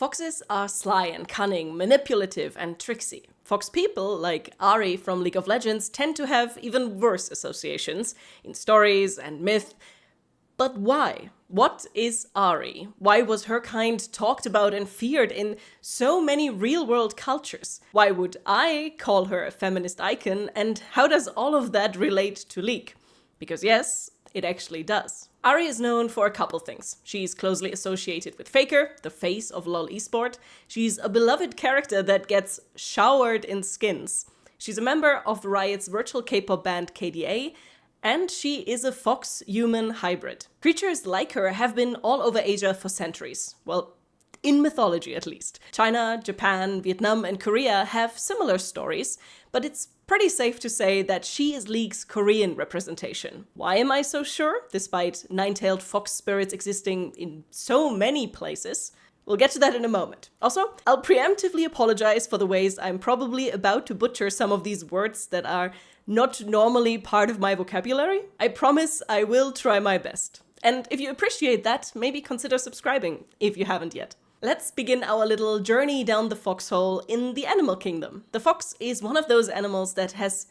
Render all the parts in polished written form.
Foxes are sly and cunning, manipulative and tricksy. Fox people, like Ahri from League of Legends, tend to have even worse associations in stories and myth. But why? What is Ahri? Why was her kind talked about and feared in so many real-world cultures? Why would I call her a feminist icon, and how does all of that relate to League? Because yes, it actually does. Ahri is known for a couple things. She's closely associated with Faker, the face of LoL esport. She's a beloved character that gets showered in skins. She's a member of Riot's virtual K-pop band KDA, and she is a fox-human hybrid. Creatures like her have been all over Asia for centuries. Well, in mythology at least. China, Japan, Vietnam, and Korea have similar stories, but it's pretty safe to say that she is League's Korean representation. Why am I so sure, despite nine-tailed fox spirits existing in so many places? We'll get to that in a moment. Also, I'll preemptively apologize for the ways I'm probably about to butcher some of these words that are not normally part of my vocabulary. I promise I will try my best. And if you appreciate that, maybe consider subscribing, if you haven't yet. Let's begin our little journey down the foxhole in the animal kingdom. The fox is one of those animals that has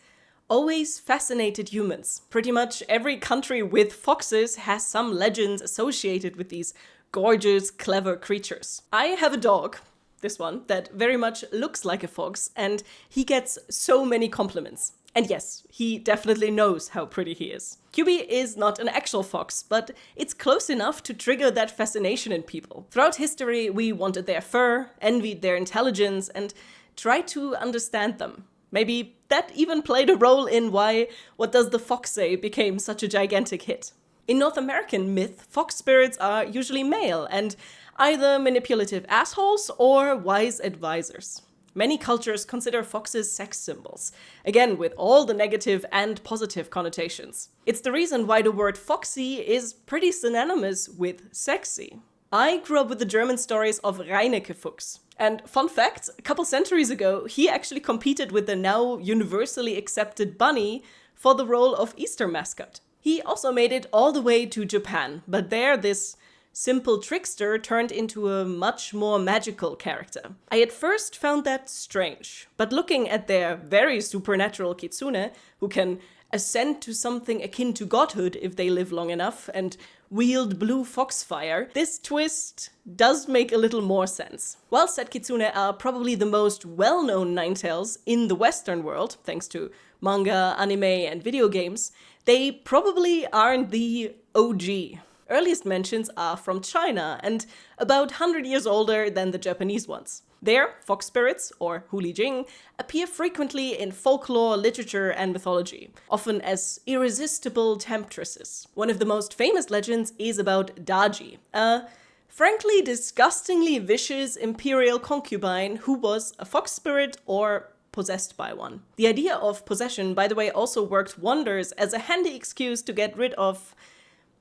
always fascinated humans. Pretty much every country with foxes has some legends associated with these gorgeous, clever creatures. I have a dog, this one, that very much looks like a fox, and he gets so many compliments. And yes, he definitely knows how pretty he is. QB is not an actual fox, but it's close enough to trigger that fascination in people. Throughout history, we wanted their fur, envied their intelligence, and tried to understand them. Maybe that even played a role in why What Does the Fox Say became such a gigantic hit. In North American myth, fox spirits are usually male and either manipulative assholes or wise advisors. Many cultures consider foxes sex symbols, again with all the negative and positive connotations. It's the reason why the word foxy is pretty synonymous with sexy. I grew up with the German stories of Reineke Fuchs. And fun fact, a couple centuries ago, he actually competed with the now universally accepted bunny for the role of Easter mascot. He also made it all the way to Japan, but there this simple trickster turned into a much more magical character. I at first found that strange, but looking at their very supernatural kitsune, who can ascend to something akin to godhood if they live long enough and wield blue foxfire, this twist does make a little more sense. While said kitsune are probably the most well-known ninetails in the Western world, thanks to manga, anime, and video games, they probably aren't the OG. Earliest mentions are from China and about 100 years older than the Japanese ones. There, fox spirits, or hulijing, appear frequently in folklore, literature, and mythology, often as irresistible temptresses. One of the most famous legends is about Daji, a frankly disgustingly vicious imperial concubine who was a fox spirit or possessed by one. The idea of possession, by the way, also worked wonders as a handy excuse to get rid of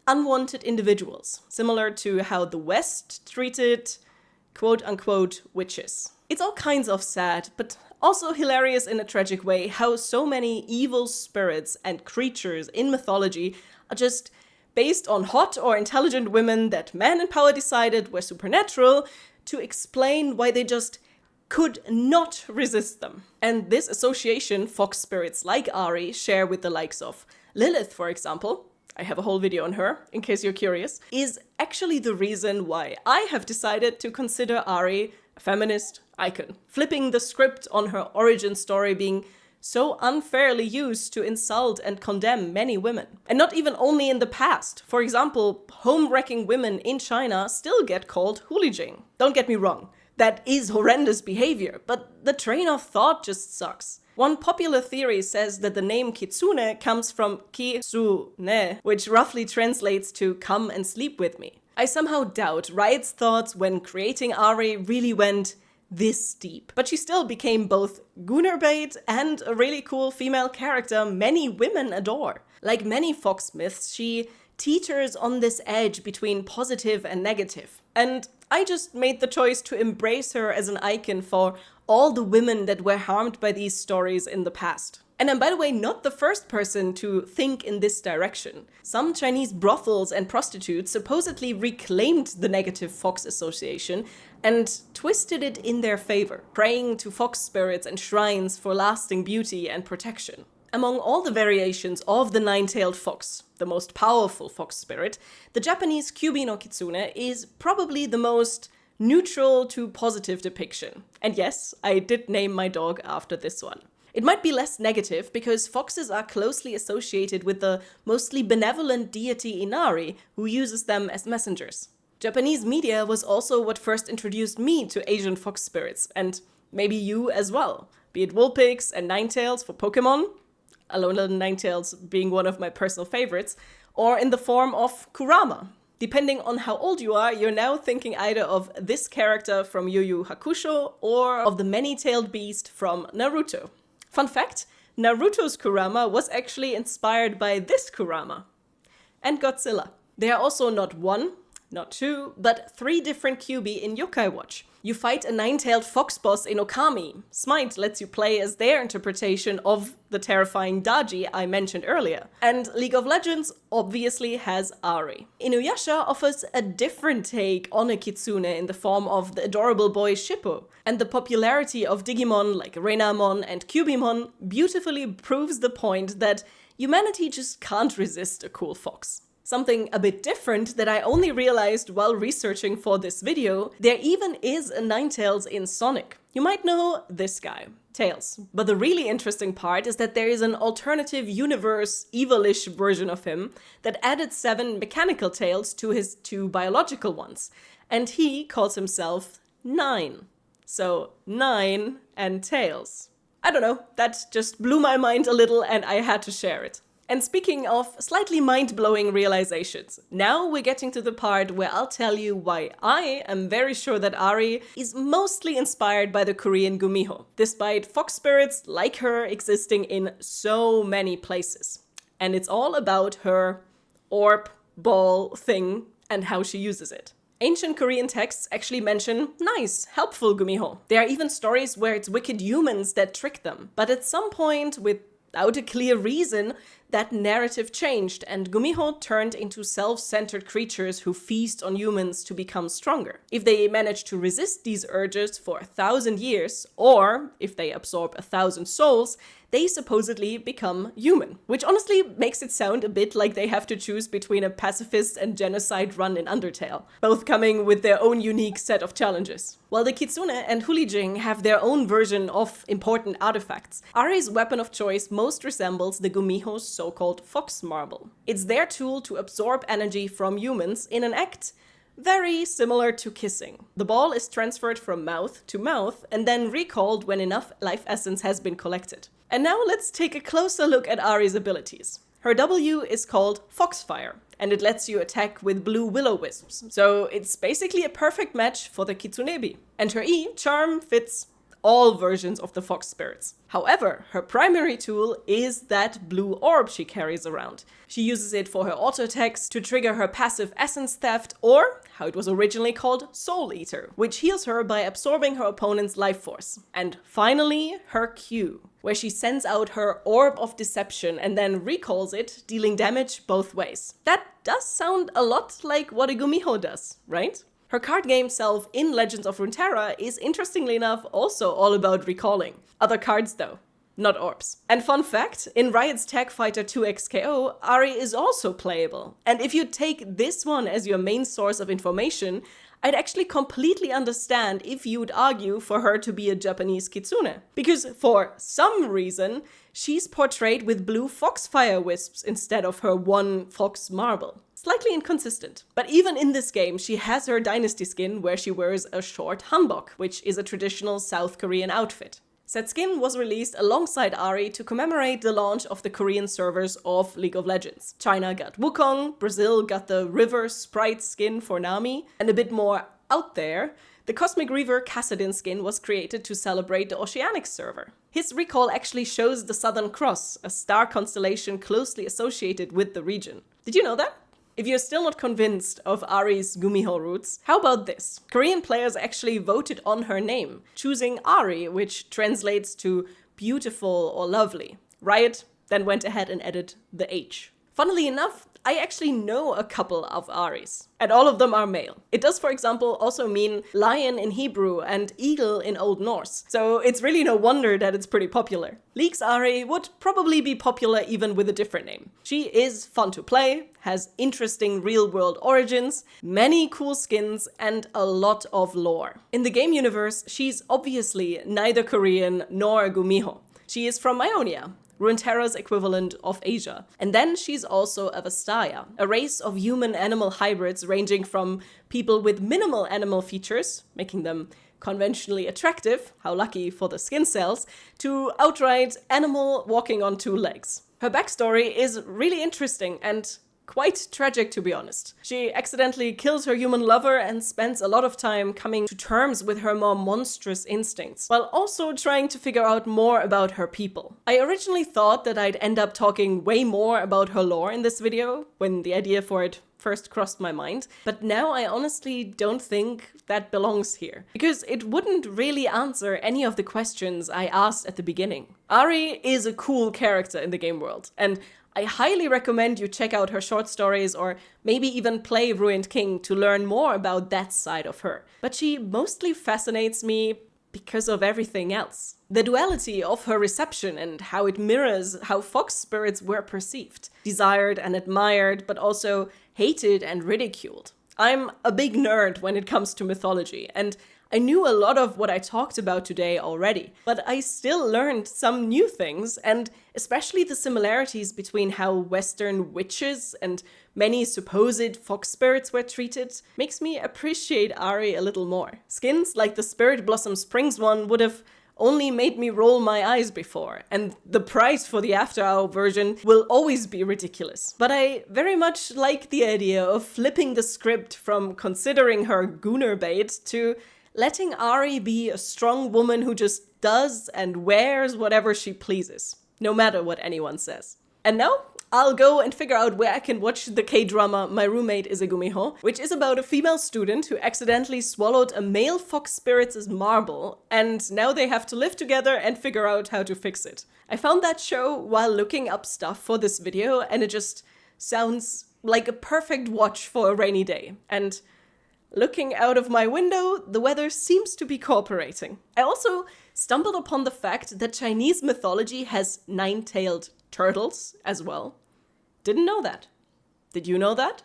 unwanted individuals, similar to how the West treated quote-unquote witches. It's all kinds of sad, but also hilarious in a tragic way how so many evil spirits and creatures in mythology are just based on hot or intelligent women that men in power decided were supernatural to explain why they just could not resist them. And this association fox spirits like Ahri share with the likes of Lilith, for example, I have a whole video on her, in case you're curious, is actually the reason why I have decided to consider Ahri a feminist icon, flipping the script on her origin story being so unfairly used to insult and condemn many women. And not even only in the past. For example, home-wrecking women in China still get called hulijing. Don't get me wrong, that is horrendous behavior, but the train of thought just sucks. One popular theory says that the name kitsune comes from ki-su-ne, which roughly translates to come and sleep with me. I somehow doubt Riot's thoughts when creating Ahri really went this deep. But she still became both gunner bait and a really cool female character many women adore. Like many fox myths, she teeters on this edge between positive and negative. And I just made the choice to embrace her as an icon for all the women that were harmed by these stories in the past. And I'm, by the way, not the first person to think in this direction. Some Chinese brothels and prostitutes supposedly reclaimed the negative fox association and twisted it in their favor, praying to fox spirits and shrines for lasting beauty and protection. Among all the variations of the nine-tailed fox, the most powerful fox spirit, the Japanese Kyubi no Kitsune is probably the most neutral to positive depiction. And yes, I did name my dog after this one. It might be less negative because foxes are closely associated with the mostly benevolent deity Inari, who uses them as messengers. Japanese media was also what first introduced me to Asian fox spirits, and maybe you as well. Be it Vulpix and Ninetales for Pokemon, Alolan Ninetales being one of my personal favorites, or in the form of Kurama. Depending on how old you are, you're now thinking either of this character from Yu Yu Hakusho or of the many-tailed beast from Naruto. Fun fact, Naruto's Kurama was actually inspired by this Kurama. And Godzilla. There are also not one, not two, but 3 different Kyubi in Yokai Watch. You fight a 9-tailed fox boss in Okami. Smite lets you play as their interpretation of the terrifying Daji I mentioned earlier. And League of Legends obviously has Ahri. Inuyasha offers a different take on a kitsune in the form of the adorable boy Shippo. And the popularity of Digimon like Renamon and Cubimon beautifully proves the point that humanity just can't resist a cool fox. Something a bit different that I only realized while researching for this video, there even is a Ninetales in Sonic. You might know this guy, Tails. But the really interesting part is that there is an alternative universe, evilish version of him that added 7 mechanical tails to his 2 biological ones. And he calls himself Nine. So 9 and Tails. I don't know, that just blew my mind a little and I had to share it. And speaking of slightly mind-blowing realizations, now we're getting to the part where I'll tell you why I am very sure that Ahri is mostly inspired by the Korean Gumiho, despite fox spirits like her existing in so many places. And it's all about her orb, ball thing and how she uses it. Ancient Korean texts actually mention nice, helpful Gumiho. There are even stories where it's wicked humans that trick them. But at some point, without a clear reason, that narrative changed and Gumiho turned into self-centered creatures who feast on humans to become stronger. If they manage to resist these urges for 1,000 years, or if they absorb 1,000 souls, they supposedly become human. Which honestly makes it sound a bit like they have to choose between a pacifist and genocide run in Undertale, both coming with their own unique set of challenges. While the Kitsune and Hulijing have their own version of important artifacts, Ahri's weapon of choice most resembles the Gumiho's so-called fox marble. It's their tool to absorb energy from humans in an act very similar to kissing. The ball is transferred from mouth to mouth and then recalled when enough life essence has been collected. And now let's take a closer look at Ahri's abilities. Her W is called Foxfire, and it lets you attack with blue will-o-wisps. So it's basically a perfect match for the Kitsunebi. And her E, Charm, fits all versions of the fox spirits. However, her primary tool is that blue orb she carries around. She uses it for her auto attacks to trigger her passive essence theft, or how it was originally called, Soul Eater, which heals her by absorbing her opponent's life force. And finally, her Q, where she sends out her Orb of Deception and then recalls it, dealing damage both ways. That does sound a lot like what a Gumiho does, right? Her card game self in Legends of Runeterra is interestingly enough also all about recalling. Other cards though, not orbs. And fun fact, in Riot's Tag Fighter 2 XKO, Ahri is also playable. And if you take this one as your main source of information, I'd actually completely understand if you'd argue for her to be a Japanese kitsune. Because for some reason, she's portrayed with blue foxfire wisps instead of her one fox marble. Slightly inconsistent. But even in this game, she has her dynasty skin where she wears a short hanbok, which is a traditional South Korean outfit. Said skin was released alongside Ahri to commemorate the launch of the Korean servers of League of Legends. China got Wukong, Brazil got the River Sprite skin for Nami, and a bit more out there, the Cosmic Reaver Kassadin skin was created to celebrate the Oceanic server. His recall actually shows the Southern Cross, a star constellation closely associated with the region. Did you know that? If you're still not convinced of Ahri's Gumiho roots, how about this? Korean players actually voted on her name, choosing Ahri, which translates to beautiful or lovely. Riot then went ahead and added the H. Funnily enough, I actually know a couple of Ahris, and all of them are male. It does, for example, also mean lion in Hebrew and eagle in Old Norse, so it's really no wonder that it's pretty popular. Leek's Ahri would probably be popular even with a different name. She is fun to play, has interesting real-world origins, many cool skins, and a lot of lore. In the game universe, she's obviously neither Korean nor Gumiho. She is from Ionia, Runeterra's equivalent of Asia. And then she's also a Vastaya, a race of human-animal hybrids ranging from people with minimal animal features, making them conventionally attractive, how lucky for the skin cells, to outright animal walking on two legs. Her backstory is really interesting and quite tragic, to be honest. She accidentally kills her human lover and spends a lot of time coming to terms with her more monstrous instincts, while also trying to figure out more about her people. I originally thought that I'd end up talking way more about her lore in this video, when the idea for it first crossed my mind, but now I honestly don't think that belongs here, because it wouldn't really answer any of the questions I asked at the beginning. Ahri is a cool character in the game world, and I highly recommend you check out her short stories or maybe even play Ruined King to learn more about that side of her. But she mostly fascinates me because of everything else. The duality of her reception and how it mirrors how fox spirits were perceived. Desired and admired, but also hated and ridiculed. I'm a big nerd when it comes to mythology, and I knew a lot of what I talked about today already, but I still learned some new things, and especially the similarities between how Western witches and many supposed fox spirits were treated makes me appreciate Ahri a little more. Skins like the Spirit Blossom Springs one would have only made me roll my eyes before, and the price for the After Hour version will always be ridiculous. But I very much like the idea of flipping the script from considering her gooner bait to letting Ahri be a strong woman who just does and wears whatever she pleases, no matter what anyone says. And now, I'll go and figure out where I can watch the K-drama My Roommate is a Gumiho, which is about a female student who accidentally swallowed a male fox spirit's marble, and now they have to live together and figure out how to fix it. I found that show while looking up stuff for this video, and it just sounds like a perfect watch for a rainy day. And looking out of my window, the weather seems to be cooperating. I also stumbled upon the fact that Chinese mythology has 9-tailed turtles as well. Didn't know that. Did you know that?